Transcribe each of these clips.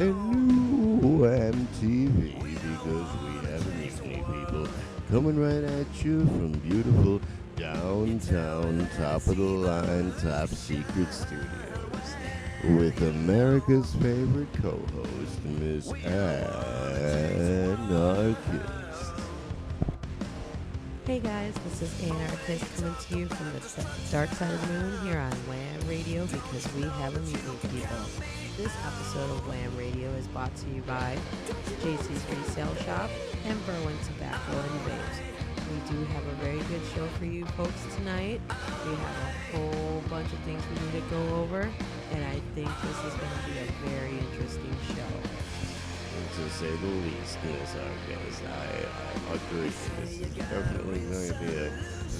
and new WHAM TV because we have mutiny people coming right at you from beautiful downtown, top of the line, top secret studios with America's favorite co-host, Miss Anarchist. Hey guys, this is Anarchist coming to you from the dark side of the moon here on WHAM Radio because we have a mutiny people. This episode of WHAM Radio is brought to you by JC's Resale Shop and Berwyn Tobacco and Vapes. We do have a very good show for you folks tonight. We have a whole bunch of things we need to go over, and I think this is going to be a very interesting show. To say the least, Miss Arcus, I agree. This is definitely going to be a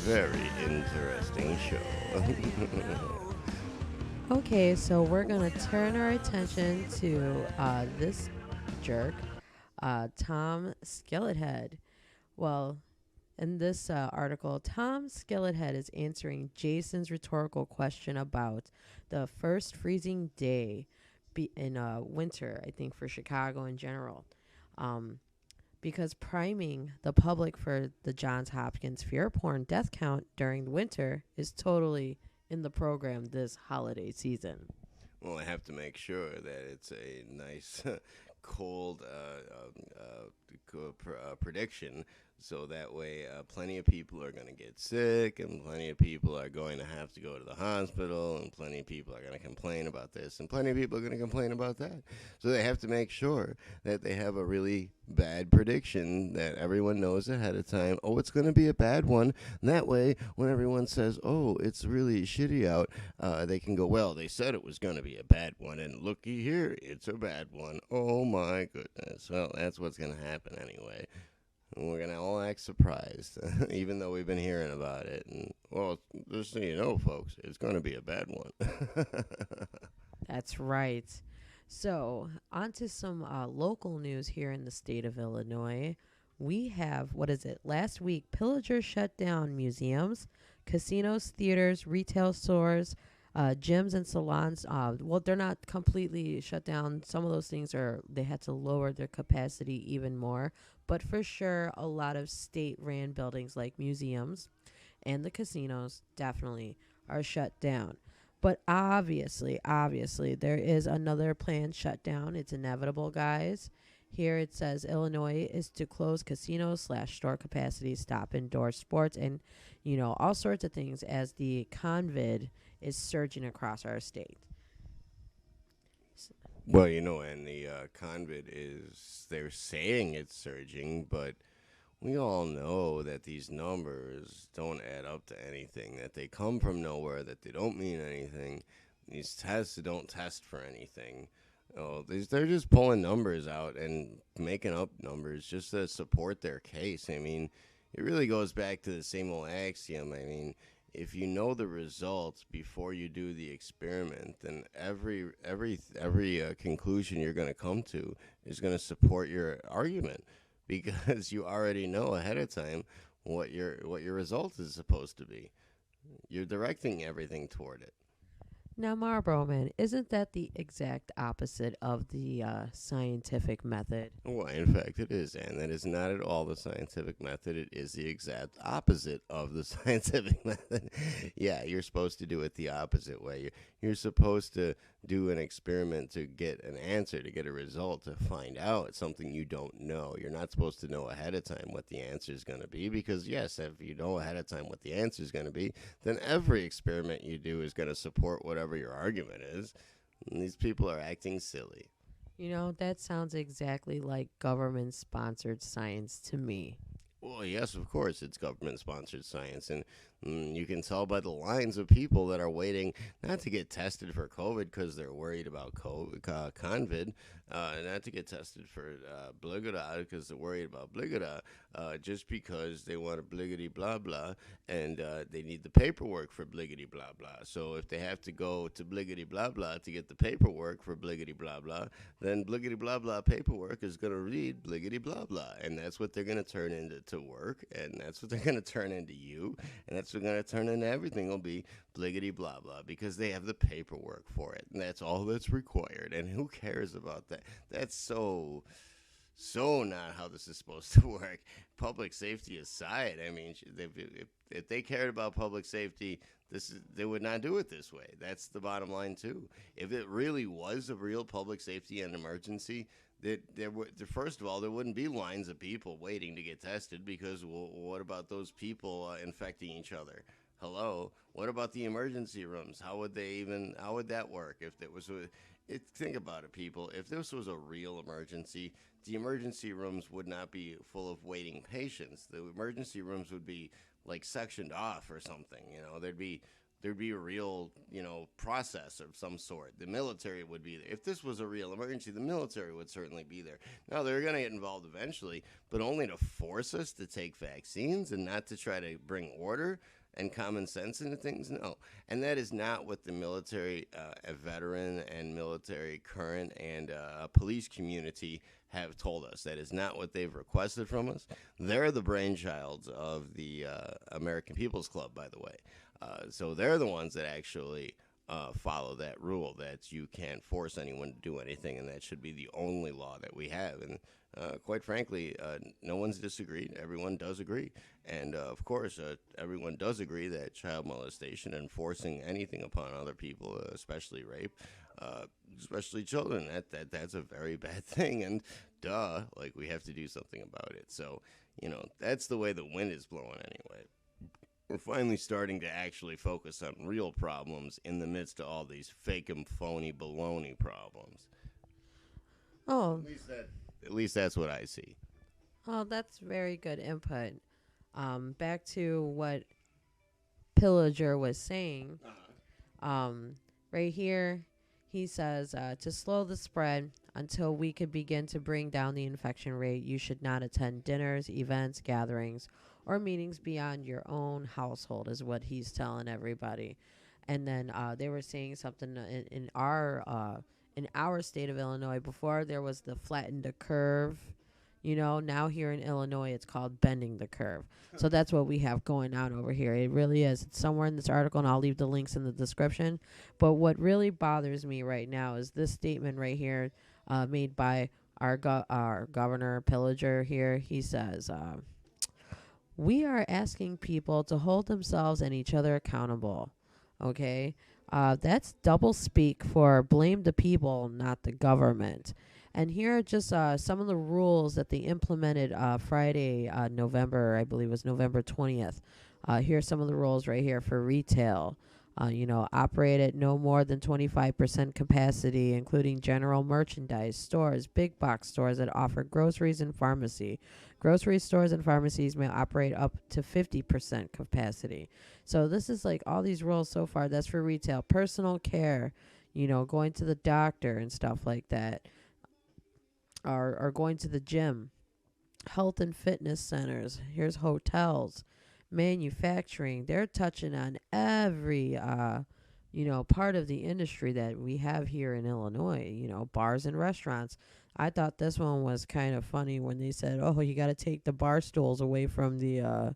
very interesting show. Okay, so we're going to turn our attention to this jerk, Tom Skillethead. Well, in this article, Tom Skillethead is answering Jason's rhetorical question about the first freezing day in winter, I think, for Chicago in general, because priming the public for the Johns Hopkins fear porn death count during the winter is totally in the program this holiday season. Well, I have to make sure that it's a nice, cold prediction, so that way plenty of people are going to get sick, and plenty of people are going to have to go to the hospital, and plenty of people are going to complain about this, and plenty of people are going to complain about that. So they have to make sure that they have a really bad prediction that everyone knows ahead of time. Oh, it's going to be a bad one. And that way, when everyone says, oh, it's really shitty out, they can go, well, they said it was going to be a bad one, and looky here, it's a bad one. Oh, my goodness. Well, that's what's going to happen anyway. And we're going to all act surprised, even though we've been hearing about it. And, well, just so you know, folks, it's going to be a bad one. That's right. So, on to some local news here in the state of Illinois. We have, last week, Pillager shut down museums, casinos, theaters, retail stores, gyms and salons. Well, they're not completely shut down. Some of those things they had to lower their capacity even more. But for sure, a lot of state-ran buildings like museums and the casinos definitely are shut down. But obviously, there is another planned shutdown. It's inevitable, guys. Here it says Illinois is to close casinos/store capacity, stop indoor sports, and, all sorts of things as the COVID is surging across our state. Well, and the COVID they're saying it's surging, but we all know that these numbers don't add up to anything, that they come from nowhere, that they don't mean anything. These tests don't test for anything. They're just pulling numbers out and making up numbers just to support their case. I mean, it really goes back to the same old axiom. I mean, if you know the results before you do the experiment, then every conclusion you're going to come to is going to support your argument, because you already know ahead of time what your result is supposed to be. You're directing everything toward it. Now, Marboro Man, isn't that the exact opposite of the scientific method? Well, in fact, it is, and that is not at all the scientific method. It is the exact opposite of the scientific method. Yeah, you're supposed to do it the opposite way. You're supposed to do an experiment to get an answer, to get a result, to find out something you don't know. You're not supposed to know ahead of time what the answer is going to be, because, yes, if you know ahead of time what the answer is going to be, then every experiment you do is going to support whatever your argument is. And these people are acting silly. That sounds exactly like government-sponsored science to me. Well, yes, of course, it's government-sponsored science, and you can tell by the lines of people that are waiting not to get tested for COVID because they're worried about COVID, not to get tested for bligada because they're worried about bligada, just because they want a bliggity blah blah, and they need the paperwork for bliggity blah blah. So if they have to go to bliggity blah blah to get the paperwork for bliggity blah blah, then bliggity blah blah paperwork is going to read bliggity blah blah, and that's what they're going to turn into work, and that's what they're going to turn into you, and that's courts are going to turn into everything will be bliggity blah blah because they have the paperwork for it, and that's all that's required. And who cares about that? That's so not how this is supposed to work. Public safety aside, I mean, if they cared about public safety, they would not do it this way. That's the bottom line too. If it really was a real public safety and emergency, first of all, there wouldn't be lines of people waiting to get tested because what about those people infecting each other? Hello, what about the emergency rooms? How would that work if there was think about it, people. If this was a real emergency, the emergency rooms would not be full of waiting patients. The emergency rooms would be like sectioned off or something. There'd be a real, process of some sort. The military would be there. If this was a real emergency, the military would certainly be there. Now, they're going to get involved eventually, but only to force us to take vaccines and not to try to bring order and common sense into things? No. And that is not what the military, a veteran and military current and police community have told us. That is not what they've requested from us. They're the brainchilds of the American People's Club, by the way. So they're the ones that actually follow that rule, that you can't force anyone to do anything, and that should be the only law that we have. And quite frankly, no one's disagreed. Everyone does agree. And, of course, everyone does agree that child molestation and forcing anything upon other people, especially rape, especially children, that's a very bad thing. And, we have to do something about it. So, that's the way the wind is blowing anyway. We're finally starting to actually focus on real problems in the midst of all these fake and phony baloney problems. Oh. At least that's what I see. Oh, that's very good input. Back to what Pillager was saying. Right here, he says, to slow the spread until we could begin to bring down the infection rate, you should not attend dinners, events, gatherings, or meetings beyond your own household, is what he's telling everybody. And then they were saying something in our state of Illinois. Before, there was the flatten the curve. Now here in Illinois, it's called bending the curve. So that's what we have going on over here. It really is. It's somewhere in this article, and I'll leave the links in the description. But what really bothers me right now is this statement right here made by our Governor Pillager here. He says, we are asking people to hold themselves and each other accountable. Okay? That's double speak for blame the people, not the government. And here are just some of the rules that they implemented Friday, November, I believe it was November 20th. Here are some of the rules right here for retail. Operate at no more than 25% capacity, including general merchandise stores, big box stores that offer groceries and pharmacy. Grocery stores and pharmacies may operate up to 50% capacity. So this is like all these rules so far. That's for retail. Personal care, going to the doctor and stuff like that. Or going to the gym. Health and fitness centers. Here's hotels. Manufacturing. They're touching on every part of the industry that we have here in Illinois. Bars and restaurants. I thought this one was kind of funny when they said, oh, you got to take the bar stools away from the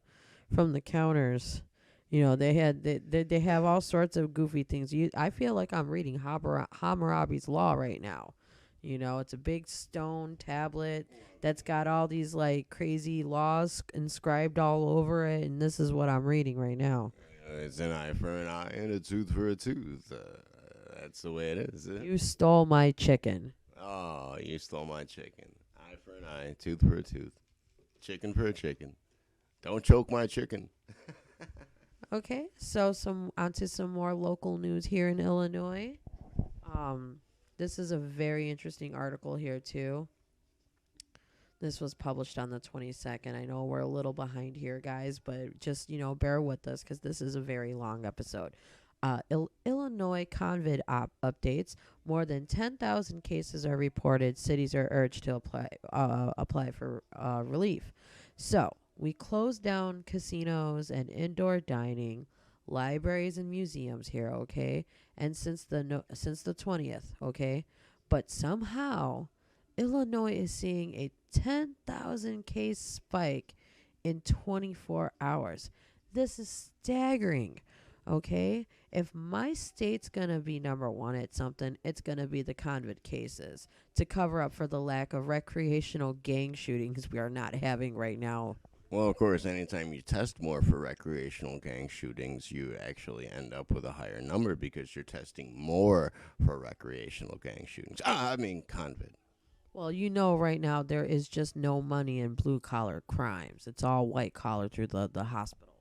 counters. They have all sorts of goofy things. I feel like I'm reading Hammurabi's Law right now. It's a big stone tablet that's got all these like crazy laws inscribed all over it, and this is what I'm reading right now. It's an eye for an eye and a tooth for a tooth. That's the way it is. You stole my chicken. Oh, you stole my chicken. Eye for an eye, tooth for a tooth. Chicken for a chicken. Don't choke my chicken. Okay, so onto some more local news here in Illinois. This is a very interesting article here, too. This was published on the 22nd. I know we're a little behind here, guys, but just, bear with us because this is a very long episode. Illinois COVID updates. More than 10,000 cases are reported. Cities are urged to apply for relief. So, we closed down casinos and indoor dining, libraries and museums here, okay? And since the 20th, okay? But somehow Illinois is seeing a 10,000 case spike in 24 hours. This is staggering. Okay? If my state's going to be number one at something, it's going to be the convict cases to cover up for the lack of recreational gang shootings we are not having right now. Well, of course, anytime you test more for recreational gang shootings, you actually end up with a higher number because you're testing more for recreational gang shootings. Convict. Well, right now there is just no money in blue-collar crimes. It's all white-collar through the hospitals.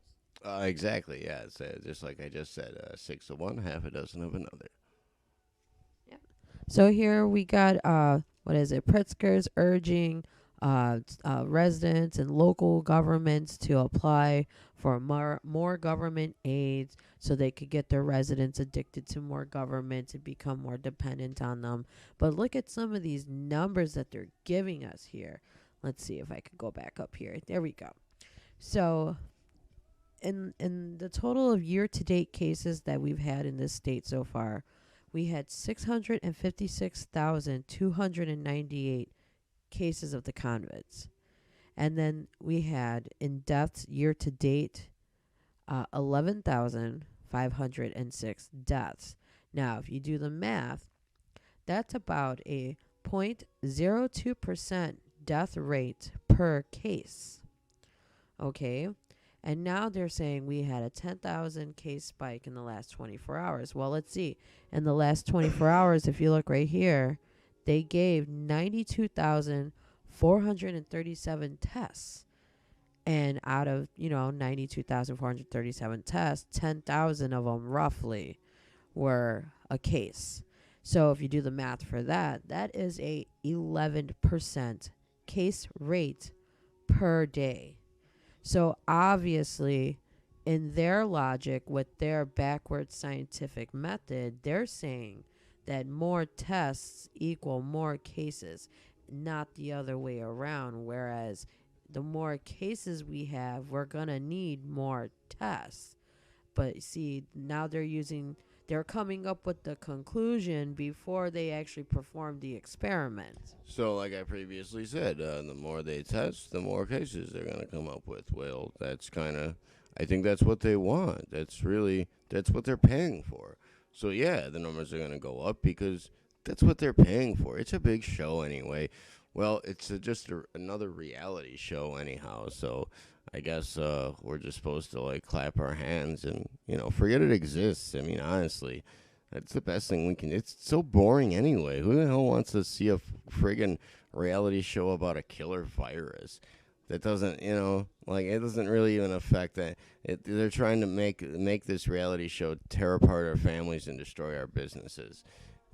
Exactly, yeah. It's just like I just said, 6 of one, half a dozen of another. Yeah. So here we got, Pritzker's urging residents and local governments to apply for more government aids so they could get their residents addicted to more government and become more dependent on them. But look at some of these numbers that they're giving us here. Let's see if I could go back up here. There we go. So in the total of year-to-date cases that we've had in this state so far, we had 656,298 cases of the convicts. And then we had in deaths year to date 11,506 deaths. Now, if you do the math, that's about a 0.02% death rate per case. Okay? And now they're saying we had a 10,000 case spike in the last 24 hours. Well, let's see. In the last 24 hours, if you look right here, they gave 92,437 tests. And out of, 92,437 tests, 10,000 of them roughly were a case. So if you do the math for that, that is a 11% case rate per day. So obviously, in their logic, with their backwards scientific method, they're saying that more tests equal more cases, not the other way around. Whereas the more cases we have, we're going to need more tests. But see, now they're coming up with the conclusion before they actually perform the experiment. So, like I previously said, the more they test, the more cases they're going to come up with. Well, I think that's what they want. That's what they're paying for. So, yeah, the numbers are going to go up because that's what they're paying for. It's a big show anyway. Well, it's just another reality show anyhow. So, I guess we're just supposed to, clap our hands and, forget it exists. I mean, honestly, that's the best thing we can. It's so boring anyway. Who the hell wants to see a friggin' reality show about a killer virus? That doesn't, it doesn't really even affect that. They're trying to make this reality show tear apart our families and destroy our businesses.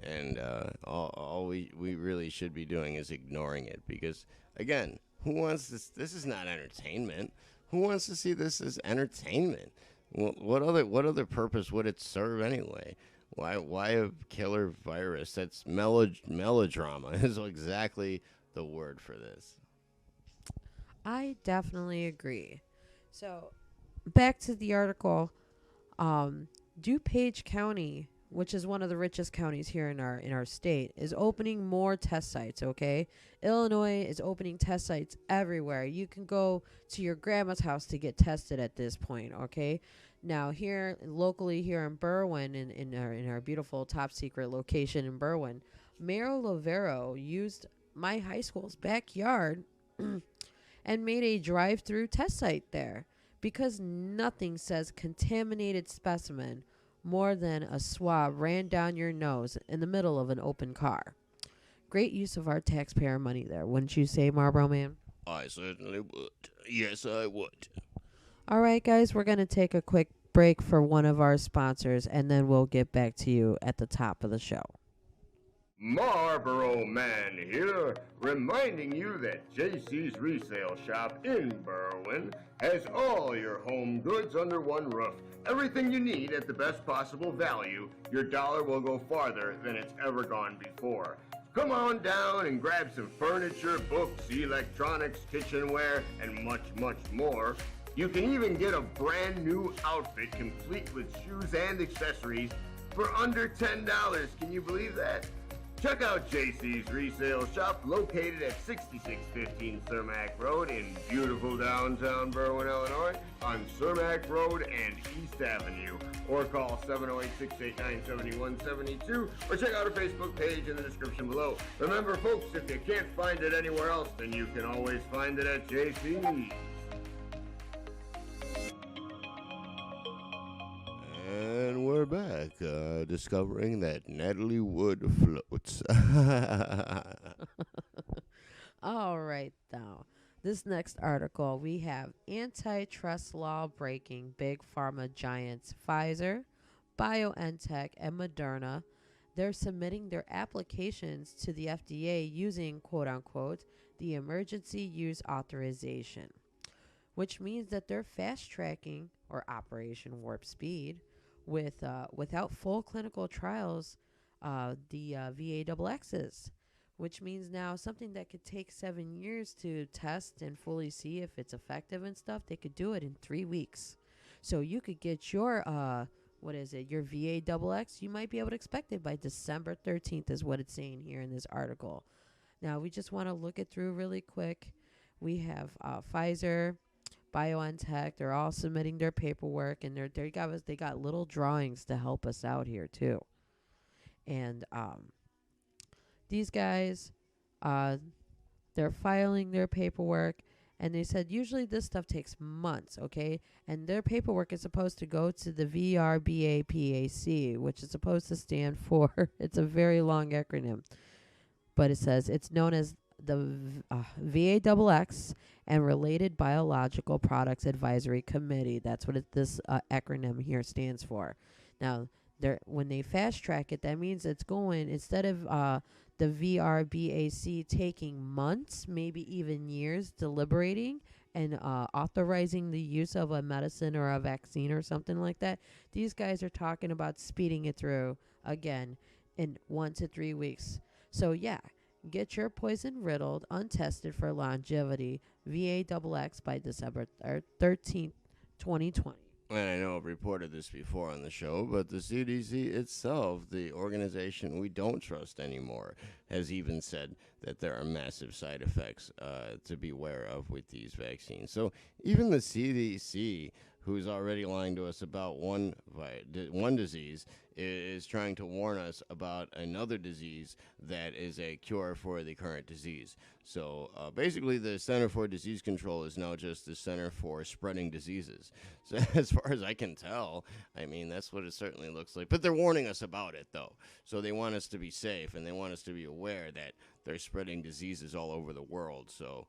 And all we really should be doing is ignoring it because, again, who wants this? This is not entertainment. Who wants to see this as entertainment? What other purpose would it serve anyway? Why a killer virus? That's melodrama is exactly the word for this. I definitely agree. So, back to the article. DuPage County, which is one of the richest counties here in our state, is opening more test sites, okay? Illinois is opening test sites everywhere. You can go to your grandma's house to get tested at this point, okay? Now, locally here in Berwyn, in our beautiful top secret location in Berwyn, Mayor Lovero used my high school's backyard and made a drive-through test site there because nothing says contaminated specimen more than a swab ran down your nose in the middle of an open car. Great use of our taxpayer money there, wouldn't you say, Marboro Man? I certainly would. Yes, I would. All right, guys, we're going to take a quick break for one of our sponsors, and then we'll get back to you at the top of the show. Marboro Man here, reminding you that JC's Resale Shop in Berwyn has all your home goods under one roof. Everything you need at the best possible value. Your dollar will go farther than it's ever gone before. Come on down and grab some furniture, books, electronics, kitchenware, and much, much more. You can even get a brand new outfit complete with shoes and accessories for under $10. Can you believe that? Check out JC's Resale Shop located at 6615 Cermak Road in beautiful downtown Berwyn, Illinois on Cermak Road and East Avenue. Or call 708-689-7172 or check out our Facebook page in the description below. Remember folks, if you can't find it anywhere else, then you can always find it at JC's. And we're back, discovering that Natalie Wood floats. All right, now. This next article, we have antitrust law breaking big pharma giants Pfizer, BioNTech, and Moderna. They're submitting their applications to the FDA using, quote unquote, the emergency use authorization, which means that they're fast tracking, or Operation Warp Speed, without full clinical trials, the VAXXs, which means now something that could take 7 years to test and fully see if it's effective and stuff, they could do it in 3 weeks. So you could get your your VAXX, you might be able to expect it by December 13th is what it's saying here in this article. Now we just want to look it through really quick. We have Pfizer, BioNTech, they're all submitting their paperwork, and they got little drawings to help us out here too. And these guys, they're filing their paperwork, and they said usually this stuff takes months, okay? And their paperwork is supposed to go to the VRBAPAC, which is supposed to stand for, it's a very long acronym, but it says it's known as the VAXX and Related Biological Products Advisory Committee. That's what this acronym here stands for. Now, when they fast track it, that means it's going, instead of the VRBAC taking months, maybe even years, deliberating and authorizing the use of a medicine or a vaccine or something like that, these guys are talking about speeding it through, again, in 1 to 3 weeks. So, yeah. Get your poison riddled, untested for longevity VAXX by December 13th, 2020. And I know I've reported this before on the show, but the CDC itself, the organization we don't trust anymore, has even said that there are massive side effects to be aware of with these vaccines. So even the CDC, who's already lying to us about one disease, is trying to warn us about another disease that is a cure for the current disease. So basically the Center for Disease Control is now just the Center for Spreading Diseases. So as far as I can tell, I mean, that's what it certainly looks like. But they're warning us about it, though. So they want us to be safe, and they want us to be aware that they're spreading diseases all over the world. So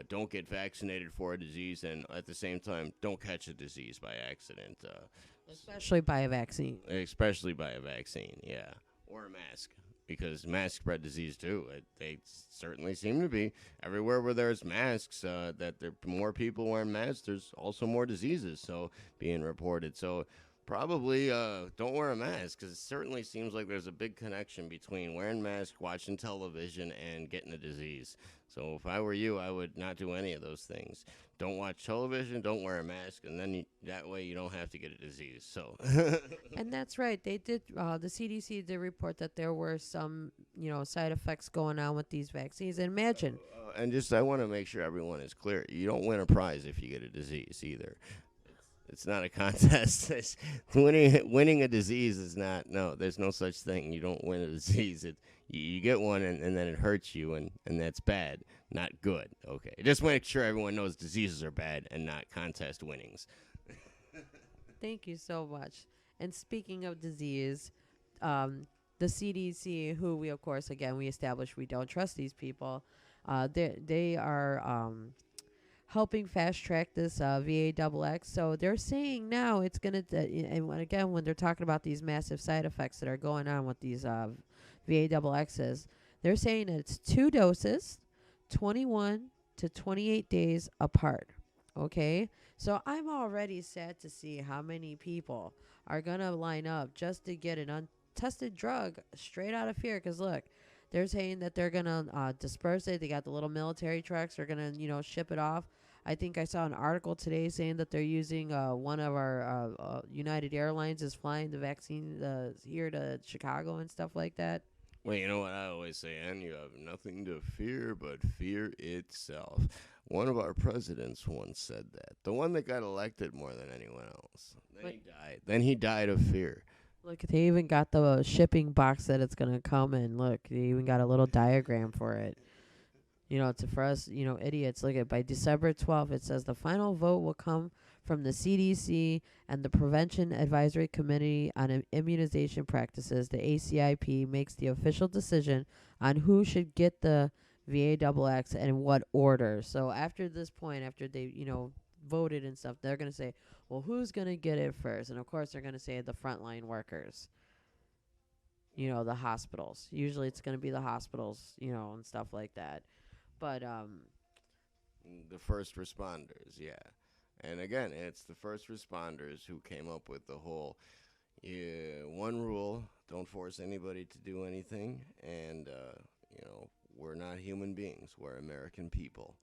don't get vaccinated for a disease, and at the same time, don't catch a disease by accident. Especially by a vaccine. Especially by a vaccine, yeah. Or a mask, because masks spread disease too. They certainly seem to be. Everywhere where there's masks, that there are more people wearing masks, there's also more diseases being reported. So probably don't wear a mask, because it certainly seems like there's a big connection between wearing masks, watching television, and getting a disease. So if I were you, I would not do any of those things. Don't watch television, don't wear a mask, and then that way you don't have to get a disease. So, and that's right. They did. The CDC did report that there were some, side effects going on with these vaccines. And imagine. And I want to make sure everyone is clear. You don't win a prize if you get a disease either. It's not a contest. Winning a disease is not. No, there's no such thing. You don't win a disease. You get one, and then it hurts you, and that's bad, not good. Okay, just make sure everyone knows diseases are bad and not contest winnings. Thank you so much. And speaking of disease, the CDC, who we established we don't trust these people, they are helping fast track this VAXX. So they're saying now it's going to, and again, when they're talking about these massive side effects that are going on with these VAXXs, they're saying that it's 2 doses, 21 to 28 days apart. Okay? So I'm already sad to see how many people are going to line up just to get an untested drug straight out of fear. Because look, they're saying that they're going to disperse it. They got the little military trucks. They're going to, ship it off. I think I saw an article today saying that they're using one of our United Airlines is flying the vaccine here to Chicago and stuff like that. Well, you know what I always say, and you have nothing to fear but fear itself. One of our presidents once said that. The one that got elected more than anyone else. Then he died. Then he died of fear. Look, they even got the shipping box that it's going to come in. Look, they even got a little diagram for it. You know, it's for us, idiots. Look at by December 12th, it says the final vote will come from the CDC and the Prevention Advisory Committee on Immunization Practices. The ACIP makes the official decision on who should get the VAXX and in what order. So after this point, after they, voted and stuff, they're going to say, well, who's going to get it first? And, of course, they're going to say the frontline workers, the hospitals. Usually it's going to be the hospitals, and stuff like that. But the first responders, yeah. And again, it's the first responders who came up with the whole one rule, don't force anybody to do anything. And, we're not human beings. We're American people.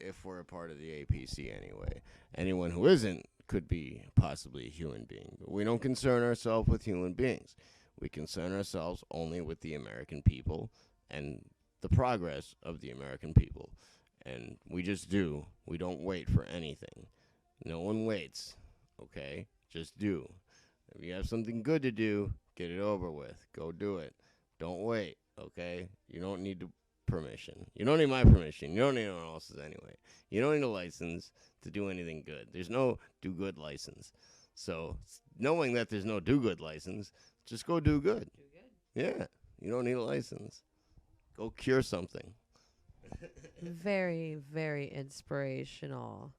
If we're a part of the APC anyway. Anyone who isn't could be possibly a human being. But we don't concern ourselves with human beings. We concern ourselves only with the American people and the progress of the American people. And we just do. We don't wait for anything. No one waits, okay? Just do. If you have something good to do, get it over with. Go do it. Don't wait, okay? You don't need permission. You don't need my permission. You don't need anyone else's anyway. You don't need a license to do anything good. There's no do-good license. So knowing that there's no do-good license, just go do good. Yeah, you don't need a license. Go cure something. very, very inspirational.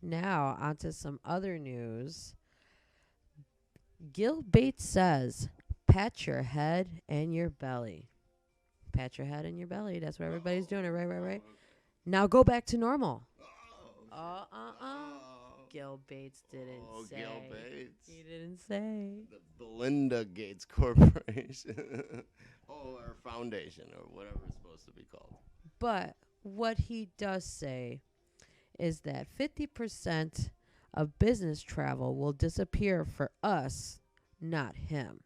Now, on to some other news. Gill Bates says, pat your head and your belly. Pat your head and your belly. That's what everybody's doing it. Right. Now go back to normal. Gill Bates didn't say. Gill Bates. He didn't say. The Belinda Gates Corporation. Or foundation, or whatever it's supposed to be called. But what he does say is that 50% of business travel will disappear for us, not him.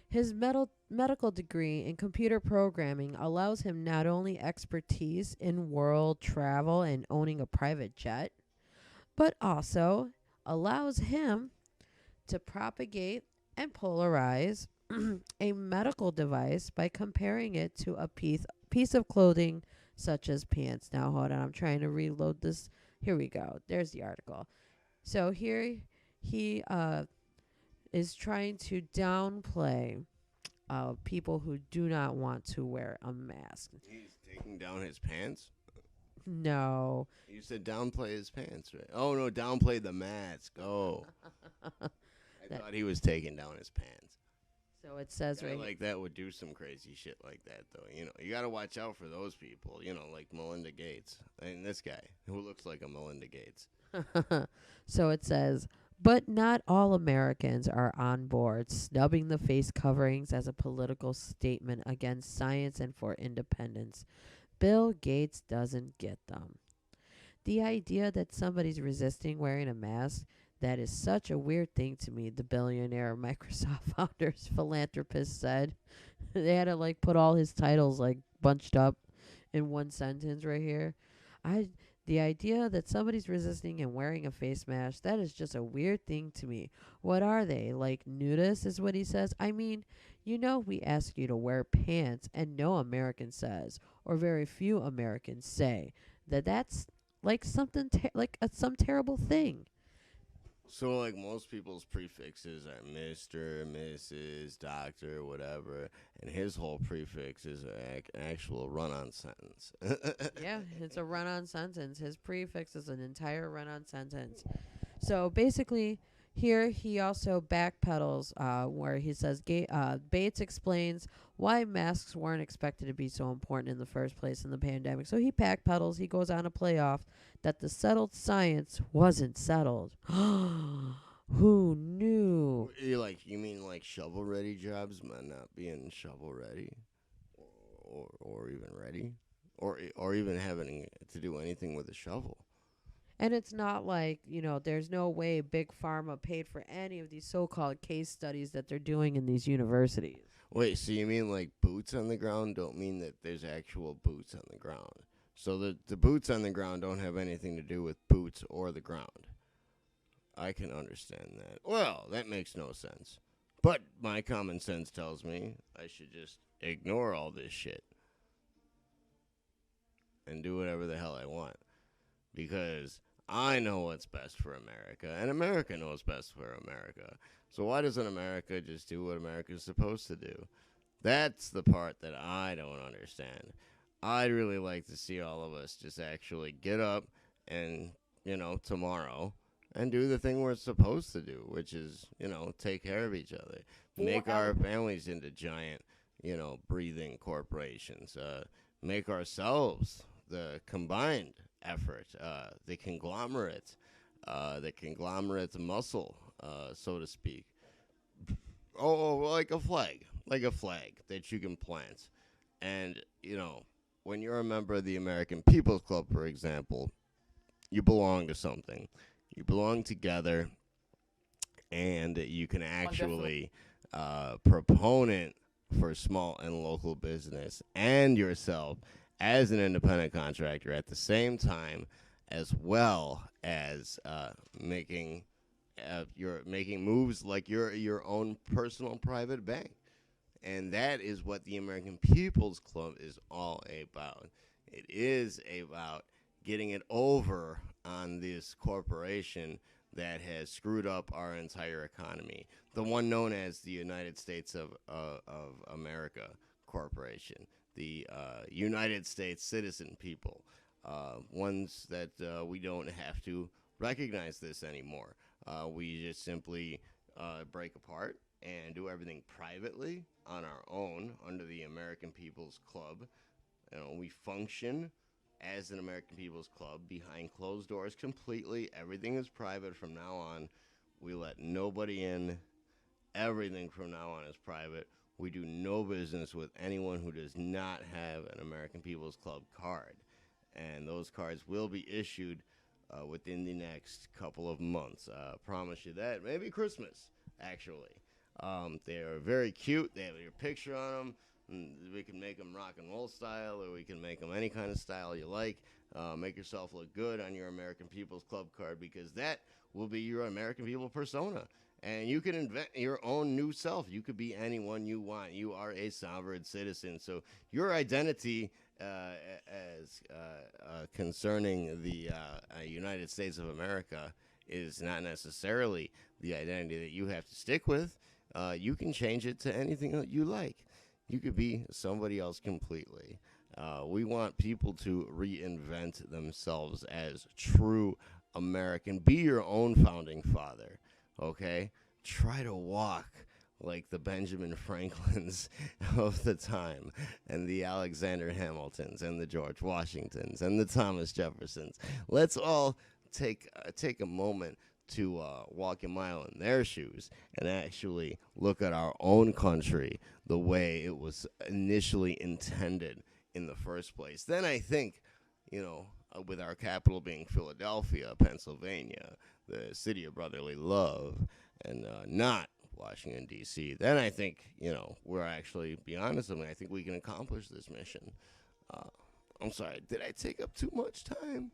His medical degree in computer programming allows him not only expertise in world travel and owning a private jet, but also allows him to propagate and polarize a medical device by comparing it to a piece of clothing such as pants. Now, hold on. I'm trying to reload this. Here we go. There's the article. So here he is trying to downplay people who do not want to wear a mask. He's taking down his pants? No. You said downplay his pants, right? Oh, no, downplay the mask. Oh. I thought he was taking down his pants. So it says right like that would do some crazy shit like that, though. You got to watch out for those people, like Melinda Gates. And this guy who looks like a Melinda Gates. So it says, but not all Americans are on board, snubbing the face coverings as a political statement against science and for independence. Bill Gates doesn't get them. The idea that somebody's resisting wearing a mask, that is such a weird thing to me, the billionaire Microsoft founder's philanthropist said. They had to put all his titles bunched up in one sentence right here. The idea that somebody's resisting and wearing a face mask, that is just a weird thing to me. What are they, nudists is what he says? I mean, we ask you to wear pants and no American says, or very few Americans say, that's something some terrible thing. So, most people's prefixes are Mr., Mrs., Doctor, whatever, and his whole prefix is an actual run-on sentence. Yeah, it's a run-on sentence. His prefix is an entire run-on sentence. So, basically, here he also backpedals where he says, Bates explains why masks weren't expected to be so important in the first place in the pandemic. So he backpedals. He goes on to play off that the settled science wasn't settled. Who knew? You mean shovel-ready jobs might not being shovel-ready? Or even ready? Or even having to do anything with a shovel? And it's not like, there's no way Big Pharma paid for any of these so-called case studies that they're doing in these universities. Wait, so you mean like boots on the ground don't mean that there's actual boots on the ground? So the boots on the ground don't have anything to do with boots or the ground. I can understand that. Well, that makes no sense. But my common sense tells me I should just ignore all this shit and do whatever the hell I want. Because I know what's best for America, and America knows best for America. So why doesn't America just do what America's supposed to do? That's the part that I don't understand. I'd really like to see all of us just actually get up and, tomorrow and do the thing we're supposed to do, which is, take care of each other. Make our families into giant, breathing corporations. Make ourselves the combined effort, the conglomerate muscle, so to speak. Oh, like a flag that you can plant. And, when you're a member of the American People's Club, for example, you belong to something. You belong together, and you can actually proponent for small and local business and yourself as an independent contractor at the same time, as well as making moves like your own personal private bank. And that is what the American People's Club is all about. It is about getting it over on this corporation that has screwed up our entire economy. The one known as the United States of America Corporation. The United States citizen people. Ones that we don't have to recognize this anymore. We just simply break apart and do everything privately on our own under the American People's Club. We function as an American People's Club behind closed doors completely. Everything is private from now on. We let nobody in. Everything from now on is private. We do no business with anyone who does not have an American People's Club card. And those cards will be issued within the next couple of months. Promise you that. Maybe Christmas, actually. They are very cute. They have your picture on them. We can make them rock and roll style, or we can make them any kind of style you like. Make yourself look good on your American People's Club card, because that will be your American People persona. And you can invent your own new self. You could be anyone you want. You are a sovereign citizen. So your identity as concerning the United States of America is not necessarily the identity that you have to stick with. You can change it to anything that you like. You could be somebody else completely. We want people to reinvent themselves as true American. Be your own founding father, okay? Try to walk like the Benjamin Franklins of the time, and the Alexander Hamiltons, and the George Washingtons, and the Thomas Jeffersons. Let's all take a moment to walk a mile in their shoes and actually look at our own country the way it was initially intended in the first place. Then I think, with our capital being Philadelphia, Pennsylvania, the city of brotherly love, and not Washington, D.C., then I think, we're actually, be honest with me, I think we can accomplish this mission. I'm sorry, did I take up too much time?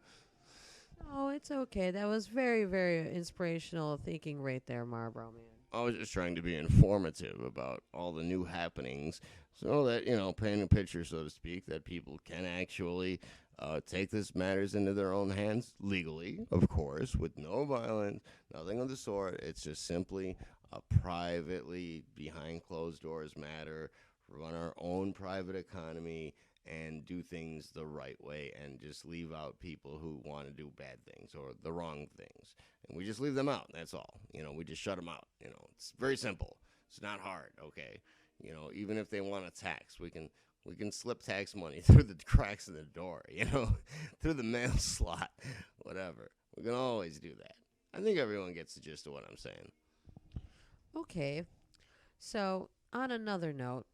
Oh, it's okay. That was very, very inspirational thinking right there, Marboro Man. I was just trying to be informative about all the new happenings so that, paint a picture, so to speak, that people can actually take this matters into their own hands legally, of course, with no violence, nothing of the sort. It's just simply a privately, behind closed doors matter, run our own private economy, and do things the right way, and just leave out people who want to do bad things or the wrong things. And we just leave them out. That's all. We just shut them out. It's very simple. It's not hard, okay? Even if they want a tax, we can slip tax money through the cracks in the door, through the mail slot, whatever. We can always do that. I think everyone gets the gist of what I'm saying. Okay. So, on another note,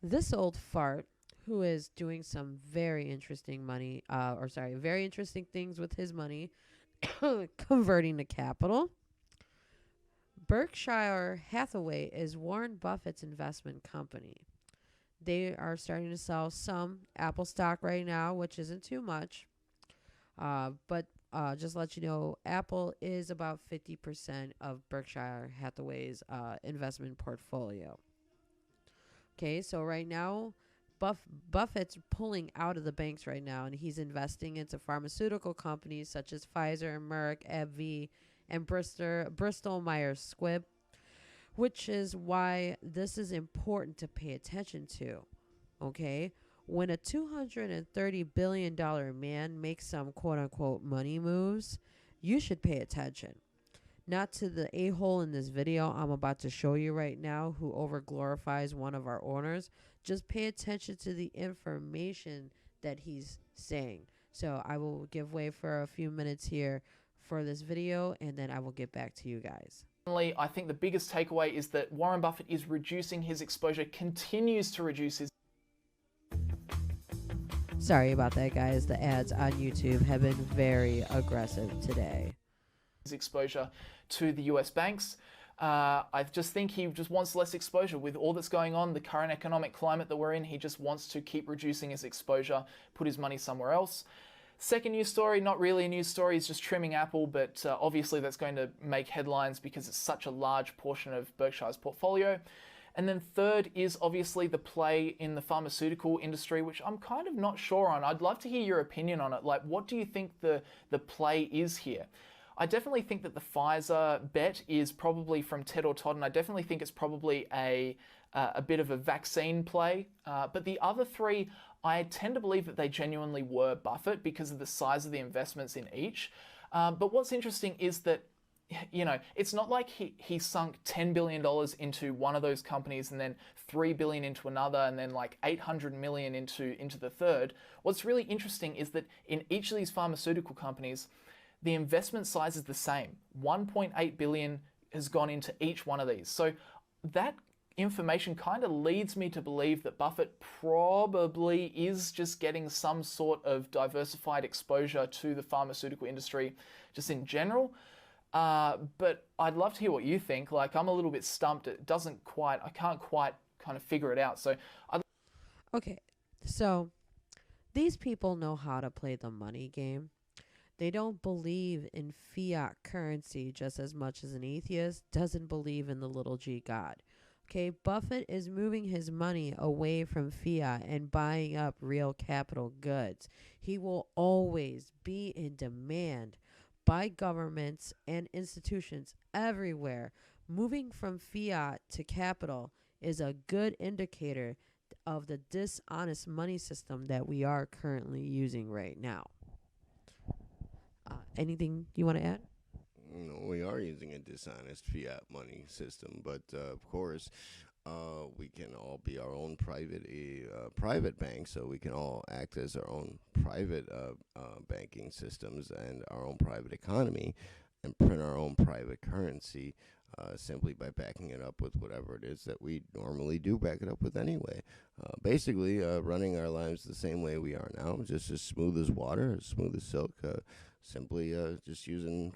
this old fart, who is doing some very interesting very interesting things with his money, converting to capital. Berkshire Hathaway is Warren Buffett's investment company. They are starting to sell some Apple stock right now, which isn't too much. But just let you know, Apple is about 50% of Berkshire Hathaway's investment portfolio. Okay, so right now, Buffett's pulling out of the banks right now, and he's investing into pharmaceutical companies such as Pfizer, Merck, AbbVie, and Bristol Myers Squibb, which is why this is important to pay attention to. Okay, when a $230 billion man makes some quote-unquote money moves, you should pay attention. Not to the a-hole in this video I'm about to show you right now who overglorifies one of our owners. Just pay attention to the information that he's saying. So I will give way for a few minutes here for this video, and then I will get back to you guys. I think the biggest takeaway is that Warren Buffett is reducing his exposure, continues to reduce his... Sorry about that, guys. The ads on YouTube have been very aggressive today. His exposure to the US banks. I just think he just wants less exposure with all that's going on, the current economic climate that we're in. He just wants to keep reducing his exposure, put his money somewhere else. Second news story, not really a news story, is just trimming Apple, but obviously that's going to make headlines because it's such a large portion of Berkshire's portfolio. And then third is obviously the play in the pharmaceutical industry, which I'm kind of not sure on. I'd love to hear your opinion on it. Like, what do you think the play is here? I definitely think that the Pfizer bet is probably from Ted or Todd, and I definitely think it's probably a bit of a vaccine play. But the other three, I tend to believe that they genuinely were Buffett because of the size of the investments in each. But what's interesting is that, you know, it's not like he sunk $10 billion into one of those companies and then $3 billion into another and then like $800 million into the third. What's really interesting is that in each of these pharmaceutical companies, the investment size is the same. 1.8 billion has gone into each one of these. So that information kind of leads me to believe that Buffett probably is just getting some sort of diversified exposure to the pharmaceutical industry just in general. But I'd love to hear what you think. Like, I'm a little bit stumped. I can't quite kind of figure it out. So Okay, so these people know how to play the money game. They don't believe in fiat currency just as much as an atheist doesn't believe in the little g God. Okay, Buffett is moving his money away from fiat and buying up real capital goods. He will always be in demand by governments and institutions everywhere. Moving from fiat to capital is a good indicator of the dishonest money system that we are currently using right now. Anything you want to add? No, we are using a dishonest fiat money system, but of course, we can all be our own private bank, so we can all act as our own private banking systems and our own private economy, and print our own private currency simply by backing it up with whatever it is that we normally do back it up with anyway. Basically, running our lives the same way we are now, just as smooth as water, as smooth as silk. Simply just using,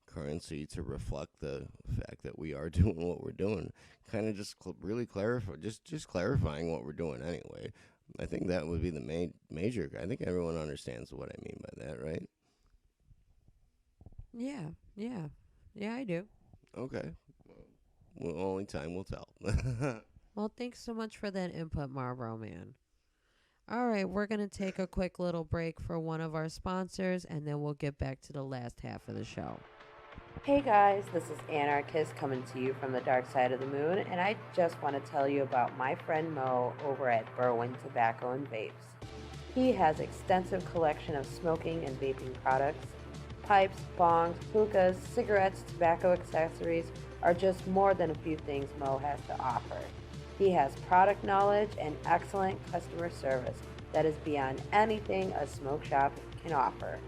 currency to reflect the fact that we are doing what we're doing. Kind of just really clarify, just clarifying what we're doing anyway. I think that would be the major. I think everyone understands what I mean by that, right? Yeah, I do. Okay. Well, only time will tell. Well, thanks so much for that input, Marboro Man. All right, we're going to take a quick little break for one of our sponsors, and then we'll get back to the last half of the show. Hey guys, this is Anarchist coming to you from the dark side of the moon, and I just want to tell you about my friend Mo over at Berwyn Tobacco and Vapes. He has extensive collection of smoking and vaping products. Pipes, bongs, hookahs, cigarettes, tobacco accessories are just more than a few things Mo has to offer. He has product knowledge and excellent customer service that is beyond anything a smoke shop can offer.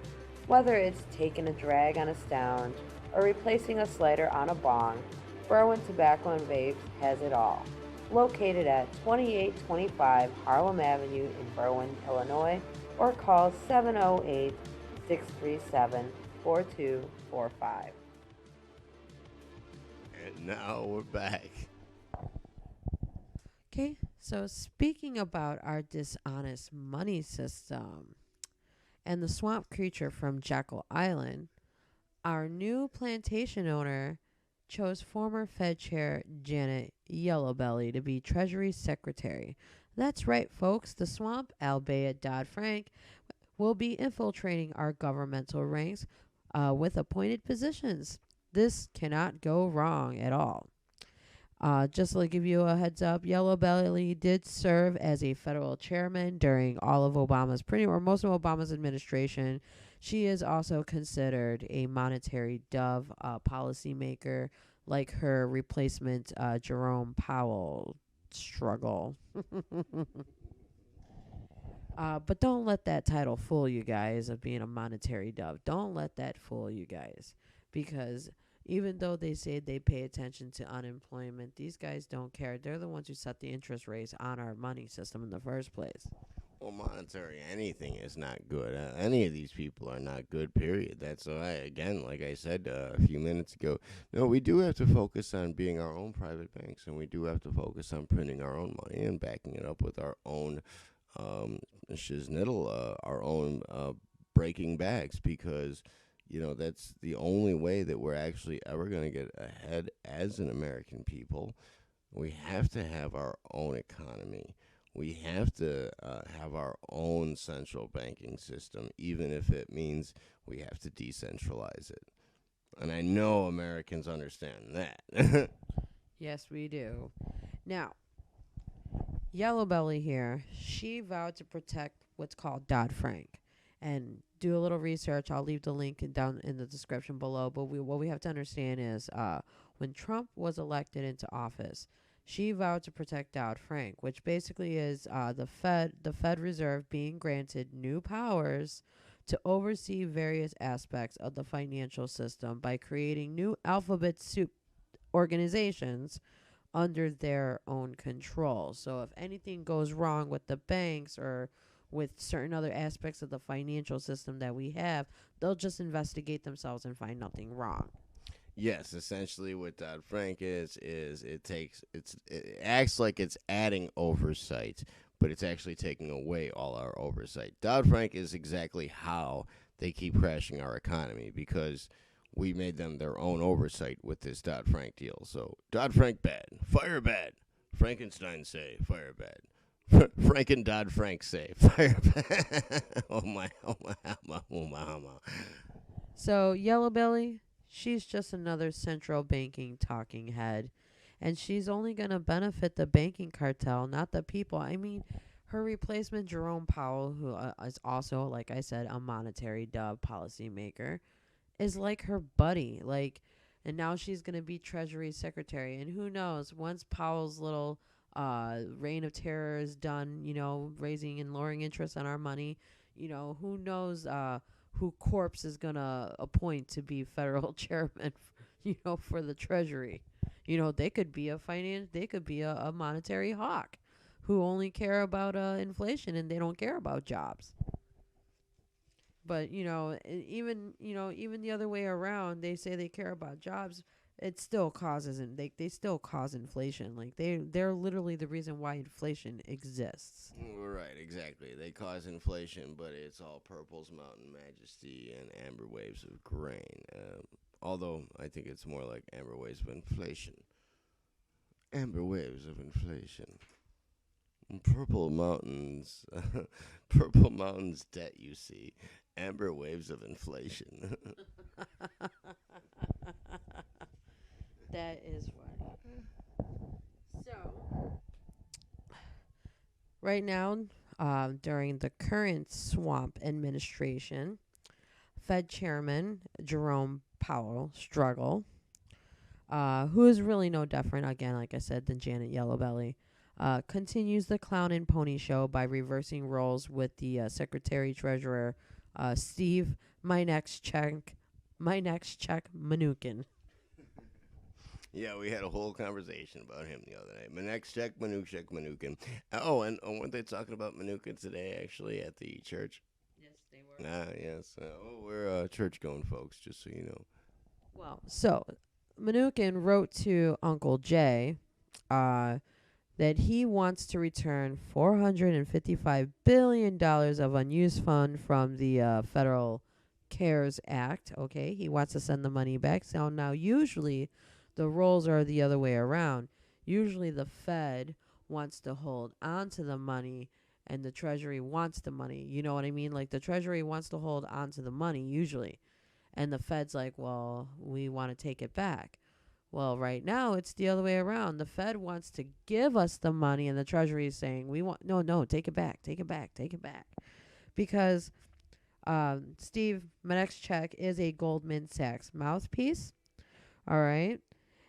Whether it's taking a drag on a stound or replacing a slider on a bong, Berwyn Tobacco and Vapes has it all. located at 2825 Harlem Avenue in Berwyn, Illinois, or call 708 637 4245. And now we're back. Okay, so speaking about our dishonest money system and the swamp creature from Jekyll Island, our new plantation owner chose former Fed Chair Janet Yellowbelly to be Treasury Secretary. That's right, folks. The swamp, albeit Dodd-Frank, will be infiltrating our governmental ranks with appointed positions. This cannot go wrong at all. Just to give you a heads up, Yellowbelly did serve as a federal chairman during all of Obama's, most of Obama's administration. She is also considered a monetary dove policymaker, like her replacement, Jerome Powerstruggle. But don't let that title fool you guys of being a monetary dove. Don't let that fool you guys, because even though they say they pay attention to unemployment, these guys don't care. They're the ones who set the interest rates on our money system in the first place. Well, monetary anything is not good. Any of these people are not good, period. That's why, again, like I said a few minutes ago, no, we do have to focus on being our own private banks, and we do have to focus on printing our own money and backing it up with our own shiznittle, our own breaking bags, because that's the only way that we're actually ever going to get ahead as an American people. We have to have our own economy. We have to have our own central banking system, even if it means we have to decentralize it. And I know Americans understand that. Yes, we do. Now, Yellowbelly here, she vowed to protect what's called Dodd-Frank. And do a little research. I'll leave the link down in the description below. But what we have to understand is when Trump was elected into office, she vowed to protect Dodd-Frank, which basically is the Fed Reserve being granted new powers to oversee various aspects of the financial system by creating new alphabet soup organizations under their own control. So if anything goes wrong with the banks or with certain other aspects of the financial system that we have, they'll just investigate themselves and find nothing wrong. Yes, essentially what Dodd-Frank is it acts like it's adding oversight, but it's actually taking away all our oversight. Dodd-Frank is exactly how they keep crashing our economy, because we made them their own oversight with this Dodd-Frank deal. So Dodd-Frank bad, fire bad. Frankenstein say fire bad. Frank and Dodd-Frank say fire bad. Oh my. So Yellowbelly, she's just another central banking talking head, and she's only going to benefit the banking cartel, not the people. I mean, her replacement, Jerome Powell, who is also, like I said, a monetary dove policymaker, is like her buddy. And now she's going to be Treasury Secretary. And who knows, once Powell's little reign of terror is done, raising and lowering interest on our money, who knows who Corpse is going to appoint to be federal chairman, for the Treasury. They could be a monetary hawk who only care about inflation, and they don't care about jobs. But, even the other way around, they say they care about jobs. It still causes, and they still cause inflation. They're literally the reason why inflation exists. Right, exactly. They cause inflation, but it's all Purple's Mountain Majesty and amber waves of grain. Although I think it's more like amber waves of inflation. Amber waves of inflation. Purple Mountain's debt, you see. Amber waves of inflation. That is funny. So, right now, during the current swamp administration, Fed Chairman Jerome Powerstruggle, who is really no different, again, like I said, than Janet Yellowbelly, continues the clown and pony show by reversing roles with the Secretary Treasurer Steve My Next Check Mnuchin. Yeah, we had a whole conversation about him the other night. Manekshek, Manukshek, Manukin. Oh, and weren't they talking about Manukin today, actually, at the church? Yes, they were. Yes. We're church-going folks, just so you know. Well, so Mnuchin wrote to Uncle Jay that he wants to return $455 billion of unused fund from the Federal CARES Act. Okay, he wants to send the money back. So now usually the roles are the other way around. Usually the Fed wants to hold on to the money and the Treasury wants the money. You know what I mean? Like the Treasury wants to hold on to the money usually. And the Fed's like, well, we want to take it back. Well, right now it's the other way around. The Fed wants to give us the money and the Treasury is saying, no, take it back. Because Steve Manekshek is a Goldman Sachs mouthpiece. All right.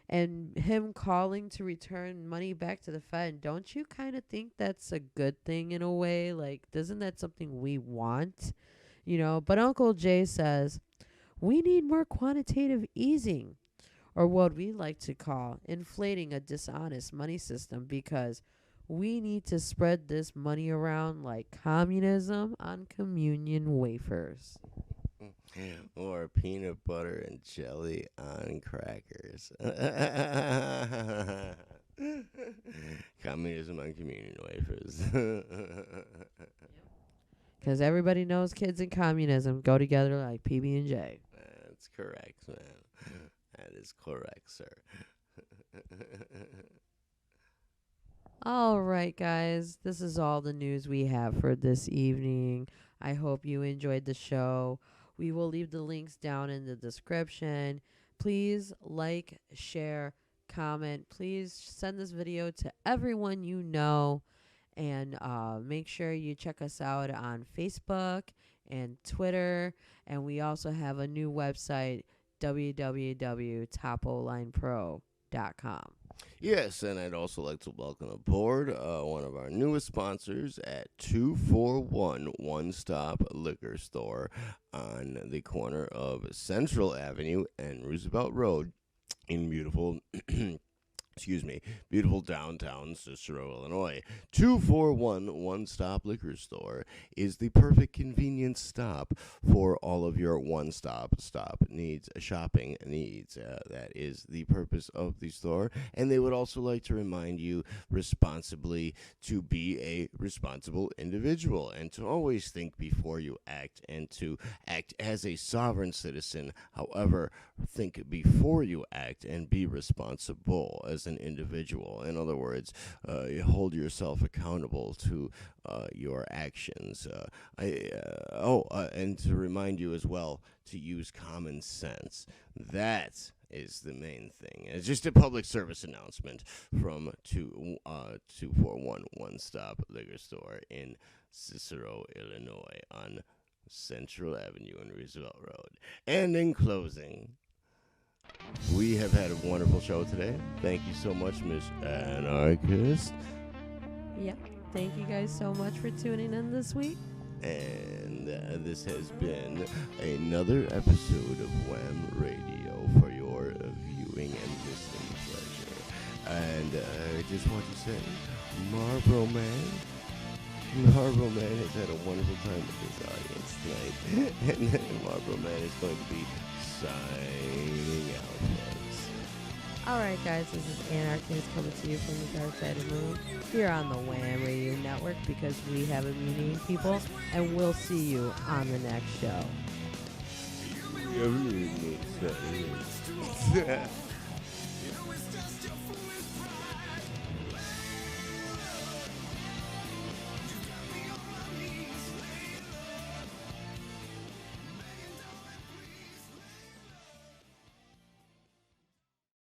And him calling to return money back to the Fed, don't you kind of think that's a good thing in a way? Like, isn't that something we want? You know, but Uncle Jay says, we need more quantitative easing, or what we like to call inflating a dishonest money system, because we need to spread this money around like communism on communion wafers. Or peanut butter and jelly on crackers. Communism on communion wafers. Because everybody knows kids in communism go together like PB&J. That's correct, man. That is correct, sir. All right, guys. This is all the news we have for this evening. I hope you enjoyed the show. We will leave the links down in the description. Please like, share, comment. Please send this video to everyone you know. And make sure you check us out on Facebook and Twitter. And we also have a new website, www.topolinepro.com. Yes, and I'd also like to welcome aboard one of our newest sponsors at 241 One Stop Liquor Store on the corner of Central Avenue and Roosevelt Road in beautiful beautiful downtown Cicero, Illinois. 241 One Stop Liquor Store is the perfect convenience stop for all of your one-stop needs, shopping needs. That is the purpose of the store. And they would also like to remind you responsibly to be a responsible individual and to always think before you act and to act as a sovereign citizen. However, think before you act and be responsible as an individual. In other words, you hold yourself accountable to your actions. And to remind you as well to use common sense. That is the main thing. It's just a public service announcement from 241 One Stop Liquor Store in Cicero, Illinois on Central Avenue and Roosevelt Road. And in closing, we have had a wonderful show today. Thank you so much, Miss Anarchist. Yep. Thank you guys so much for tuning in this week. And this has been another episode of WHAM Radio for your viewing and listening pleasure. And I just want to say, Marboro Man has had a wonderful time with this audience tonight. And Marboro Man is going to be signing out, folks. All right, guys, this is Anarchist coming to you from the dark side of the moon here on the WHAM Radio Network, because we have immunity, people, and we'll see you on the next show.